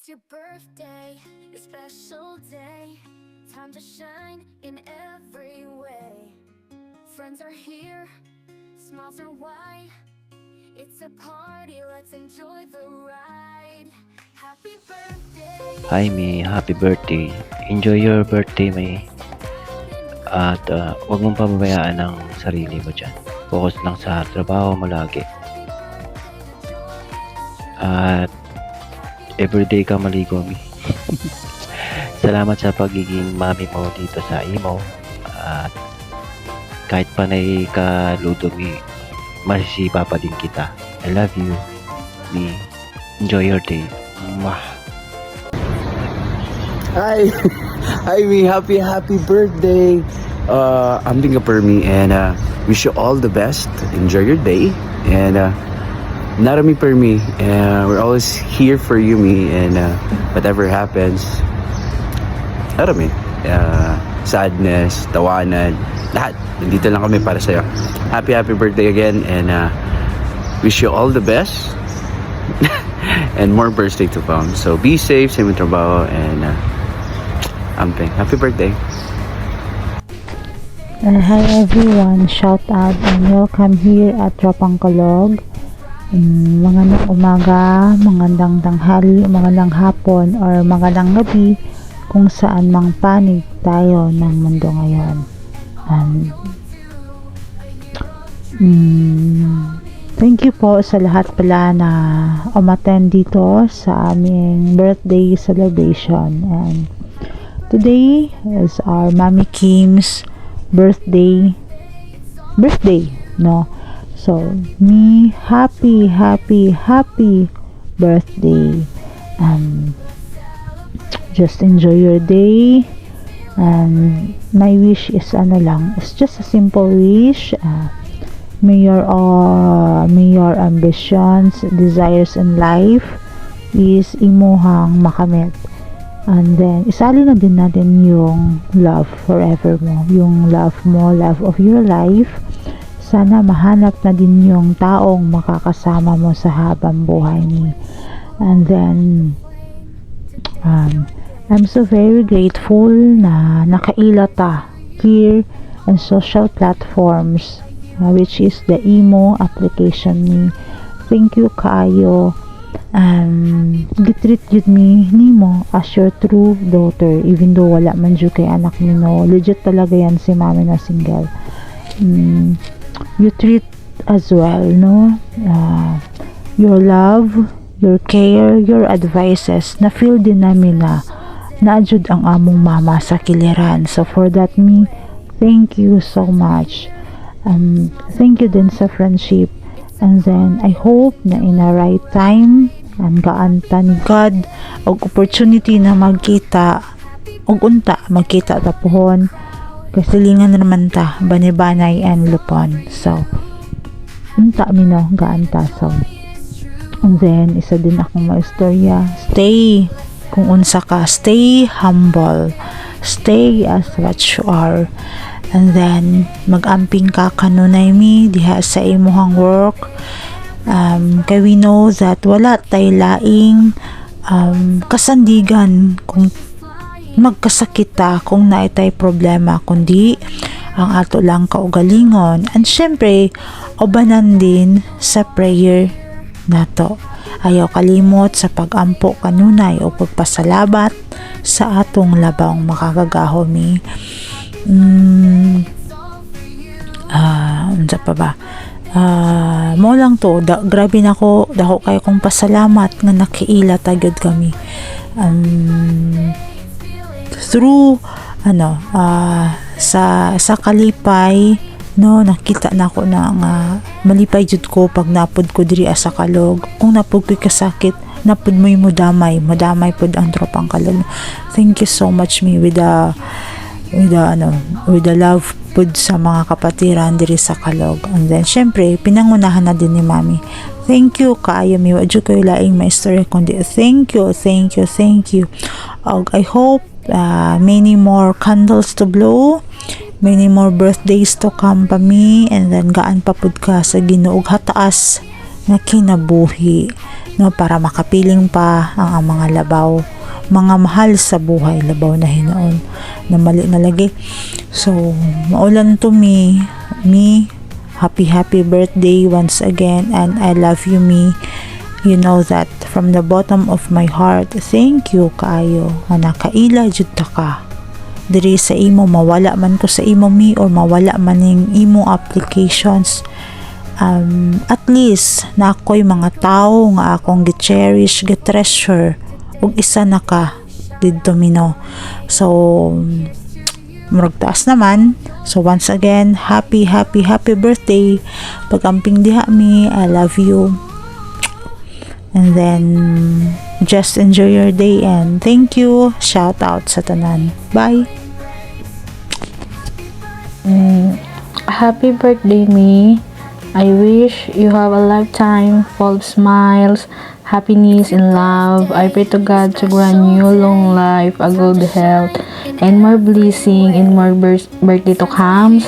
It's your birthday, a special day. Time to shine in every way. Friends are here, smiles are wide. It's a party, let's enjoy the ride. Happy birthday. Hi May, happy birthday. Enjoy your birthday May. At huwag mong pababayaan ang sarili mo dyan. Focus lang sa trabaho mo lagi. At everyday ka maligo May. Salamat sa pagiging mami mo dito sa imo. At kahit panay ka ludo May, masisipa pa din kita. I love you May. Enjoy your day. Mwah. Hi, hi me, happy birthday. I'm Dinga Permi and wish you all the best. Enjoy your day and Narami Permi. We're always here for you, me, and whatever happens, Narami. Sadness, tawanan, lahat. Nandito lang kami para sa'yo. Happy birthday again and wish you all the best. And more birthday to come. So be safe sa imong trabaho and amping. Happy birthday. Hi everyone, shout out and welcome here at Tropang Kalog. Magandang umaga, magandang tanghali, magandang hapon, or magandang gabi kung saan mang panig tayo ng mundo ngayon. Thank you po sa lahat pala na umattend dito sa aming birthday celebration. And today is our Mami Kim's birthday, no? So, me, happy birthday. Just enjoy your day. And my wish is it's just a simple wish. May your ambitions, desires in life is imuhang makamit. And then, isali na din natin yung love forever mo. Yung love mo, love of your life. Sana mahanap na din yung taong makakasama mo sa habang buhay ni. And then, I'm so very grateful na nakailata here on social platforms, which is the Imo application ni. Thank you kaayo. Gitreat yun me nimo as your true daughter, even though wala man jud kay anak ni, no. Legit talaga yan si mami na single. You treat as well, no, your love, your care, your advices na feel din namin na jud ang among mama sa kiliran. So for that, me, thank you so much. Thank you din sa friendship. And then I hope na in a right time ang gaanta ni God og opportunity na magkita og unta magkita tapuhon, kasilingan naman ta bani-banay and lupon. So unta mi no gaanta. So and then isa din akong maistorya, stay kung unsa ka, stay humble, stay as what you are. And then magamping ka kanunay mi diha sa imuhang work. Kay we know that wala tay laing kasandigan kung magkasakit ta, kung naitay problema, kundi ang ato lang kaugalingon. And syempre ubanan din sa prayer nato. Ayaw kalimot sa pagampo kanunay o pagpasalamat sa atong labang makakagaho mi. Unsa pa ba? Mo lang to, grabe nako dako kay kong pasalamat nga nakiila tagad kami. Through sa kalipay, no, nakita na ko na nga malipay jud ko pag napud ko diri sa Kalog. Kung napud ko kasakit, napud mo yung madamay pud ang Tropang Kalog. Thank you so much me with the love pud sa mga kapatiran diri sa Kalog. And then syempre pinangunahan na din ni mami. Thank you kaayo mi, wadyo kayo laing maistorya kundi thank you. Og I hope many more candles to blow, many more birthdays to come pa mi, and then gaan pa pud ka sa Ginoo og hataas na kinabuhi, no, para makapiling pa ang mga labaw, mga mahal sa buhay, labaw na hinoon na mali na lagi. So maulan to me, happy birthday once again, and I love you, me. You know that from the bottom of my heart. Thank you kaayo nga nakaila jud ta ka diri sa imo, mawala man ko sa imo, me, or mawala man ning imo applications. At least na ako'y mga tao nga akong gi-cherish, gi-treasure, ug isa na ka didto mino. So murag taas naman. So once again, happy birthday. Pagamping diha, me, I love you. And then just enjoy your day, and thank you. Shout out sa tanan. Bye. Happy birthday, me. I wish you have a lifetime full of smiles, happiness, and love. I pray to God to grant you long life, a good health, and more blessing, and more birthday to comes.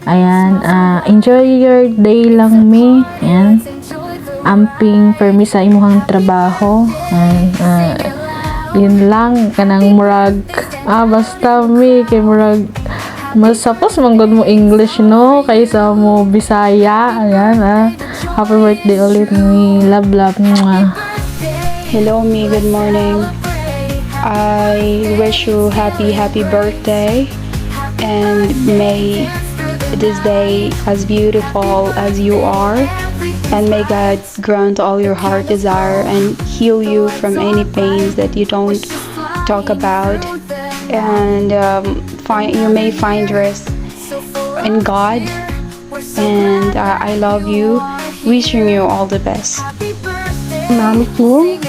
Ayan, enjoy your day lang, me. Ayan, amping permi sa imuhang trabaho. Yun lang, kanang murag, basta me, kay murag, masapos manggod mo English, no, kaysa mo Bisaya. Ayan, happy birthday ulit, me. Love, mwah. Hello, me. Good morning. I wish you happy birthday, and may this day as beautiful as you are, and may God grant all your heart desire and heal you from any pains that you don't talk about, and you may find rest in God. And I love you, wishing you all the best. Mommy Kim,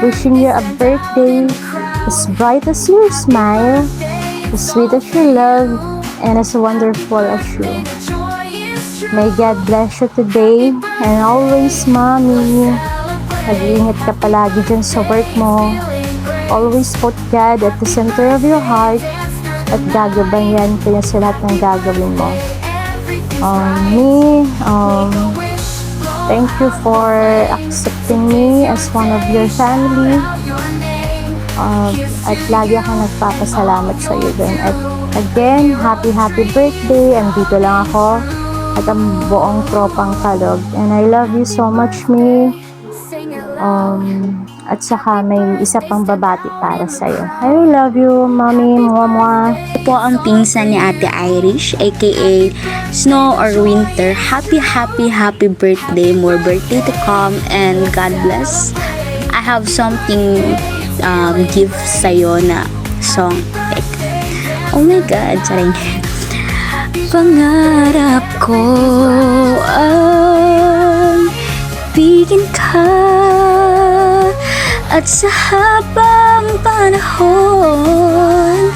wishing you a birthday as bright as your smile, as sweet as your love, and as wonderful as you. May God bless you today and always, Mommy. Mag-iingat ka palagi dyan sa work mo. Always put God at the center of your heart, at gagabayan ka niya sa lahat ng gagawin mo. Thank you for accepting me as one of your family. At lagi akong nagpapasalamat sa iyo din. At again, happy birthday. Andito lang ako at ang buong tropang Kalog. And I love you so much, me. At saka may isa pang babati para sa'yo. I love you, Mommy. Mwah. Ito po ang pinsan ni Ate Irish, aka Snow or Winter. Happy birthday. More birthday to come, and God bless. I have something give sa'yo na song. Like, oh my God, saring. Pangarap ko ang bigyan ka, at sa habang panahon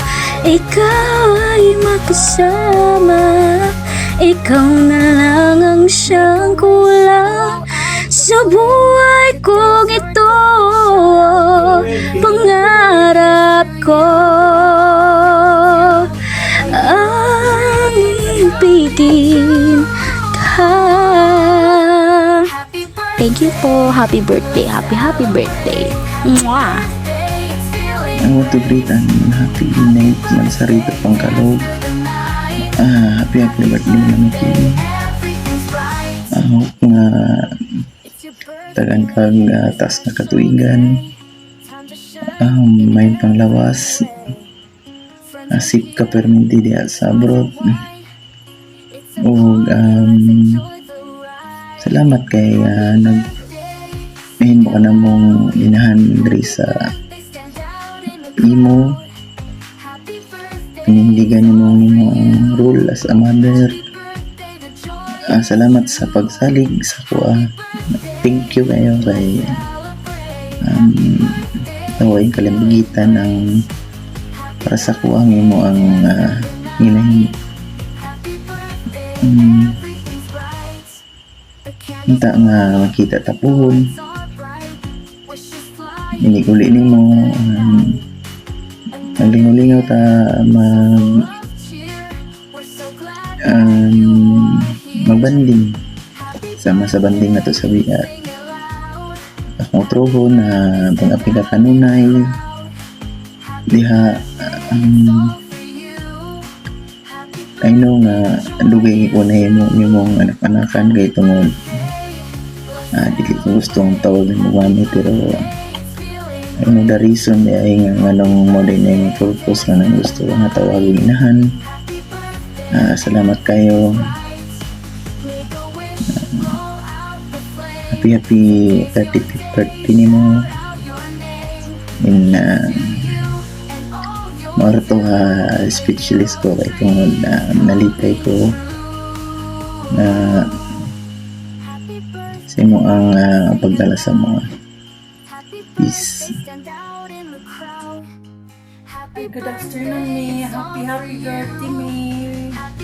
ikaw ay makasama. Ikaw na lang ang siyang kulang sa buhay kong ito. Pangarap ko ang ibigin ka. Thank you po. Happy birthday. Happy birthday. Mwah! I want to greet and happy night man sa rito pang Kalog. Happy birthday naman kini. Hope nga tagan kag taas na katuigan. May panglawas. Asip ka perminti diya sa abroad. O salamat kay mahimo ka na mong inahan diri sa imo. Pinindigan mo ang role as a mother. Salamat sa pagsalig sa kuha. Thank you kayo kay tawain kalambigitan ang para sa kuha mo ang inahin. Hinta nga makita tapuhon. Inikuli ni mo maglingaw-lingaw ta magbanding sama sa banding na to sa VR. Akong troho na pag-apila kanunay diha I know nga dugay unay mo nimong anak-anakan kay tungod dili ko gusto ang tawagan mo mami, pero I know the reason ay nga anong mo din yung purpose nga nang gusto nga tawagin inahan. Salamat kayo. Happy 35th birthday ni mo. In Marto speechless ko kay tungod nalipay ko na sa imo ang pagdala sa mga peace. Good afternoon, me. Happy birthday, me.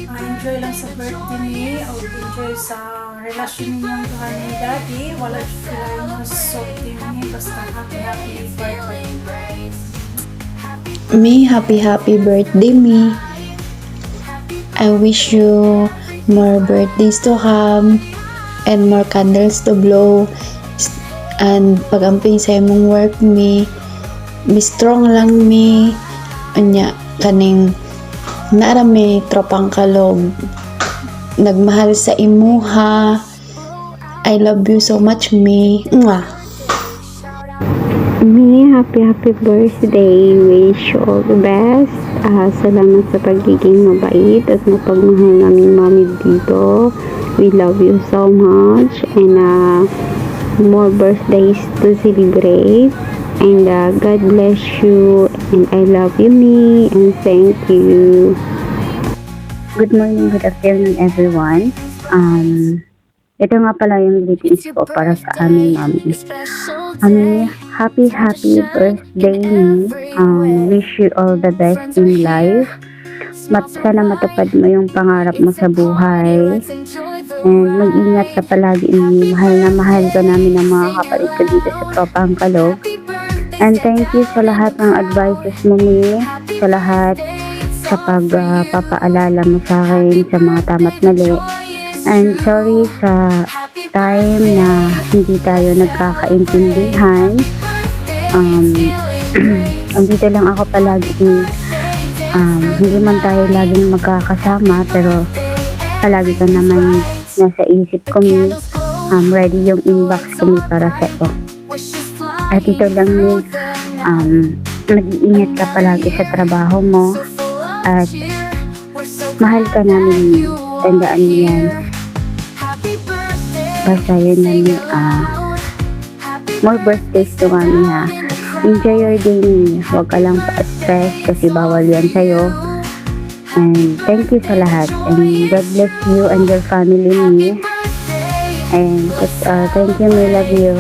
Enjoy lang sa birthday, me. O enjoy sa relasyon ninyong tuhan ni Daddy. Wala sila yung salty, me. Basta happy birthday. Me, happy birthday, me. I wish you more birthdays to come and more candles to blow. And pag-amping sa imong work, me. Be strong lang, me. Anya, kaning narami tropang kalog. Nagmahal sa imuha. I love you so much, me. Mwah. Me, happy birthday. Wish you all the best. Salamat sa pagiging mabait at mapagmahal namin mami dito. We love you so much and more birthdays to celebrate. And God bless you and I love you, me, and thank you. Good morning, good afternoon everyone. Ito nga pala yung greetings ko para sa aming mami. Happy birthday, me. Wish you all the best in life. Sana matupad mo yung pangarap mo sa buhay. And mag-ingat ka palagi, me. Mahal na mahal ka namin ng mga kapatid ko dito sa Tropang Kalog. And thank you sa lahat ng advices mo, me. Sa lahat sa pagpapaalala mo sa akin sa mga tama't mali. And sorry sa time na hindi tayo nagkakaintindihan. Andito lang ako palagi. Hindi man tayo laging magkakasama, pero palagi ka naman nasa isip ko, me. Ready yung inbox ko, me, para sa iyo. At ito lang, me. Mag-iingat ka palagi sa trabaho mo. At mahal ka namin, me. Tandaan mo yan. Basta yun na, me. More birthdays to kami, ha. Enjoy your day, me. Huwag ka lang pa-stress kasi bawal yan sa'yo. And thank you sa lahat. And God bless you and your family, me. And thank you, me. Love you.